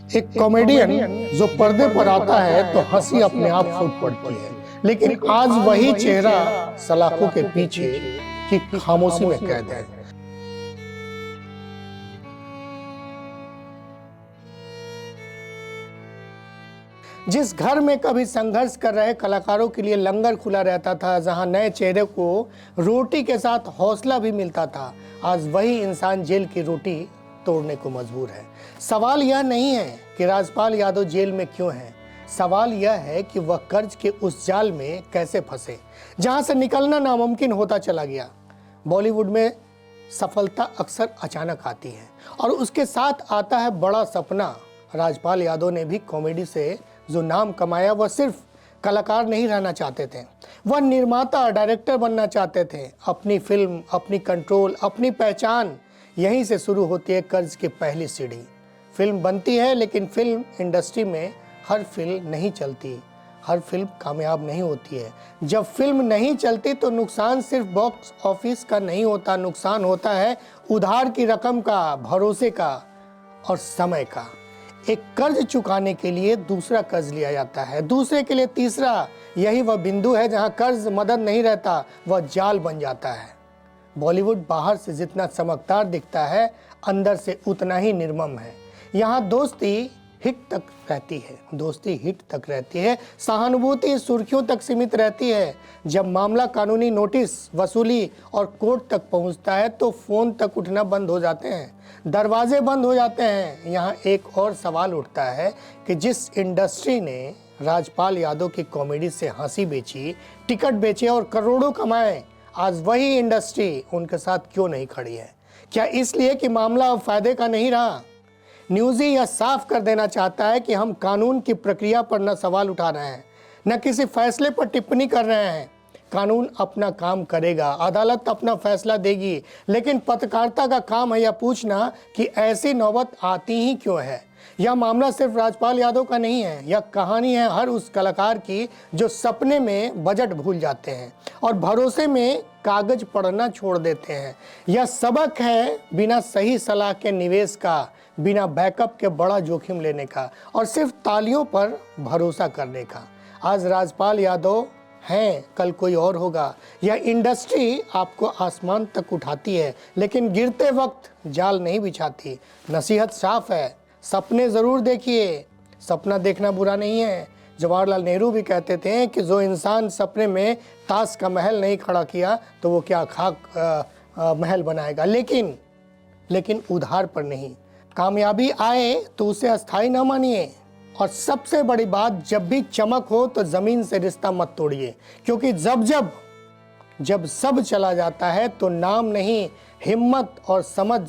एक कॉमेडियन जो पर्दे पर आता है तो हंसी अपने आप फूट पड़ती है, लेकिन आज वही चेहरा सलाखों के पीछे की खामोशी में कैद है। जिस घर में कभी संघर्ष कर रहे कलाकारों के लिए लंगर खुला रहता था, जहां नए चेहरे को रोटी के साथ हौसला भी मिलता था, आज वही इंसान जेल की रोटी तोड़ने को मजबूर है। सवाल यह नहीं है कि राजपाल यादव जेल में क्यों है, सवाल यह है कि वह कर्ज के उस जाल में कैसे फंसे जहां से निकलना नामुमकिन होता चला गया। बॉलीवुड में सफलता अक्सर अचानक आती है और उसके साथ आता है बड़ा सपना। राजपाल यादव ने भी कॉमेडी से जो नाम कमाया, वह सिर्फ कलाकार नहीं रहना चाहते थे, वह निर्माता डायरेक्टर बनना चाहते थे। अपनी फिल्म, अपनी कंट्रोल, अपनी पहचान, यहीं से शुरू होती है कर्ज की पहली सीढ़ी। फिल्म बनती है, लेकिन फिल्म इंडस्ट्री में हर फिल्म नहीं चलती, हर फिल्म कामयाब नहीं होती है। जब फिल्म नहीं चलती तो नुकसान सिर्फ बॉक्स ऑफिस का नहीं होता, नुकसान होता है उधार की रकम का, भरोसे का और समय का। एक कर्ज चुकाने के लिए दूसरा कर्ज लिया जाता है, दूसरे के लिए तीसरा। यही वह बिंदु है जहां कर्ज मदद नहीं रहता, वह जाल बन जाता है। बॉलीवुड बाहर से जितना चमकदार दिखता है, अंदर से उतना ही निर्मम है। यहाँ दोस्ती हिट तक रहती है, सहानुभूति सुर्खियों तक सीमित रहती है। जब मामला कानूनी नोटिस, वसूली और कोर्ट तक पहुंचता है तो फोन तक उठना बंद हो जाते हैं, दरवाजे बंद हो जाते हैं। यहाँ एक और सवाल उठता है कि जिस इंडस्ट्री ने राजपाल यादव की कॉमेडी से हंसी बेची, टिकट बेचे और करोड़ों कमाए, आज वही इंडस्ट्री उनके साथ क्यों नहीं खड़ी है? क्या इसलिए कि मामला अब फायदे का नहीं रहा? न्यूज़ी यह साफ कर देना चाहता है कि हम कानून की प्रक्रिया पर न सवाल उठा रहे हैं, न किसी फैसले पर टिप्पणी कर रहे हैं। कानून अपना काम करेगा, अदालत अपना फैसला देगी, लेकिन पत्रकारिता का काम है यह पूछना कि ऐसी नौबत आती ही क्यों है। यह मामला सिर्फ राजपाल यादव का नहीं है, यह कहानी है हर उस कलाकार की जो सपने में बजट भूल जाते हैं और भरोसे में कागज पढ़ना छोड़ देते हैं। यह सबक है बिना सही सलाह के निवेश का, बिना बैकअप के बड़ा जोखिम लेने का और सिर्फ तालियों पर भरोसा करने का। आज राजपाल यादव हैं, कल कोई और होगा। यह इंडस्ट्री आपको आसमान तक उठाती है, लेकिन गिरते वक्त जाल नहीं बिछाती। नसीहत साफ है, सपने ज़रूर देखिए, सपना देखना बुरा नहीं है। जवाहरलाल नेहरू भी कहते थे कि जो इंसान सपने में ताश का महल नहीं खड़ा किया तो वो क्या खाक महल बनाएगा। लेकिन उधार पर नहीं। कामयाबी आए तो उसे अस्थाई न मानिए, और सबसे बड़ी बात, जब भी चमक हो तो ज़मीन से रिश्ता मत तोड़िए, क्योंकि जब सब चला जाता है तो नाम नहीं, हिम्मत और समझ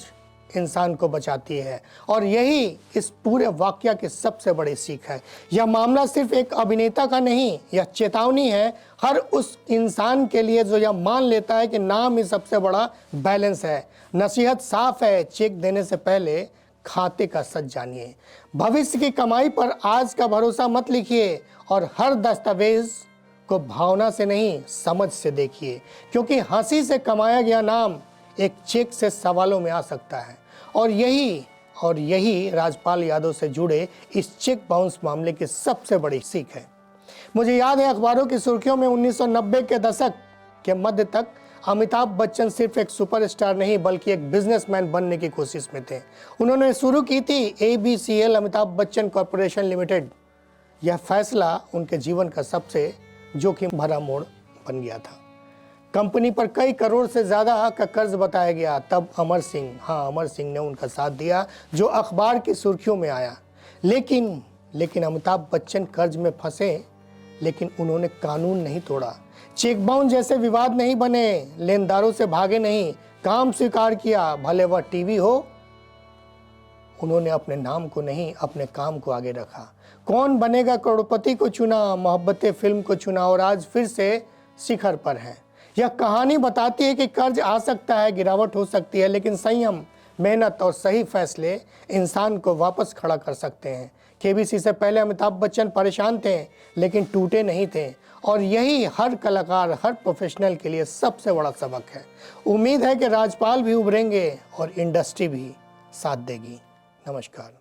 इंसान को बचाती है। और यही इस पूरे वाकया की सबसे बड़ी सीख है। यह मामला सिर्फ एक अभिनेता का नहीं, यह चेतावनी है हर उस इंसान के लिए जो यह मान लेता है कि नाम ही सबसे बड़ा बैलेंस है। नसीहत साफ है, चेक देने से पहले खाते का सच जानिए। भविष्य की कमाई पर आज का भरोसा मत लिखिए और हर दस्तावेज को भावना से नहीं, समझ से देखिए, क्योंकि हंसी से कमाया गया नाम एक चेक से सवालों में आ सकता है। और यही राजपाल यादव से जुड़े इस चेक बाउंस मामले की सबसे बड़ी सीख है। मुझे याद है अखबारों की सुर्खियों में 1990 के दशक के मध्य तक अमिताभ बच्चन सिर्फ एक सुपरस्टार नहीं बल्कि एक बिजनेसमैन बनने की कोशिश में थे। उन्होंने शुरू की थी ABCL, Amitabh Bachchan corporation limited. यह फैसला उनके जीवन का सबसे जोखिम भरा मोड़ बन गया था। कंपनी पर कई करोड़ से ज़्यादा का कर्ज बताया गया। तब अमर सिंह ने उनका साथ दिया, जो अखबार की सुर्खियों में आया। लेकिन अमिताभ बच्चन कर्ज में फंसे, लेकिन उन्होंने कानून नहीं तोड़ा, चेक बाउंस जैसे विवाद नहीं बने, लेनदारों से भागे नहीं, काम स्वीकार किया, भले वह टीवी हो। उन्होंने अपने नाम को नहीं, अपने काम को आगे रखा। कौन बनेगा करोड़पति को चुना, मोहब्बतें फिल्म को चुना और आज फिर से शिखर पर है। यह कहानी बताती है कि कर्ज आ सकता है, गिरावट हो सकती है, लेकिन संयम, मेहनत और सही फैसले इंसान को वापस खड़ा कर सकते हैं। KBC से पहले अमिताभ बच्चन परेशान थे, लेकिन टूटे नहीं थे। और यही हर कलाकार, हर प्रोफेशनल के लिए सबसे बड़ा सबक है। उम्मीद है कि राजपाल भी उभरेंगे और इंडस्ट्री भी साथ देगी। नमस्कार।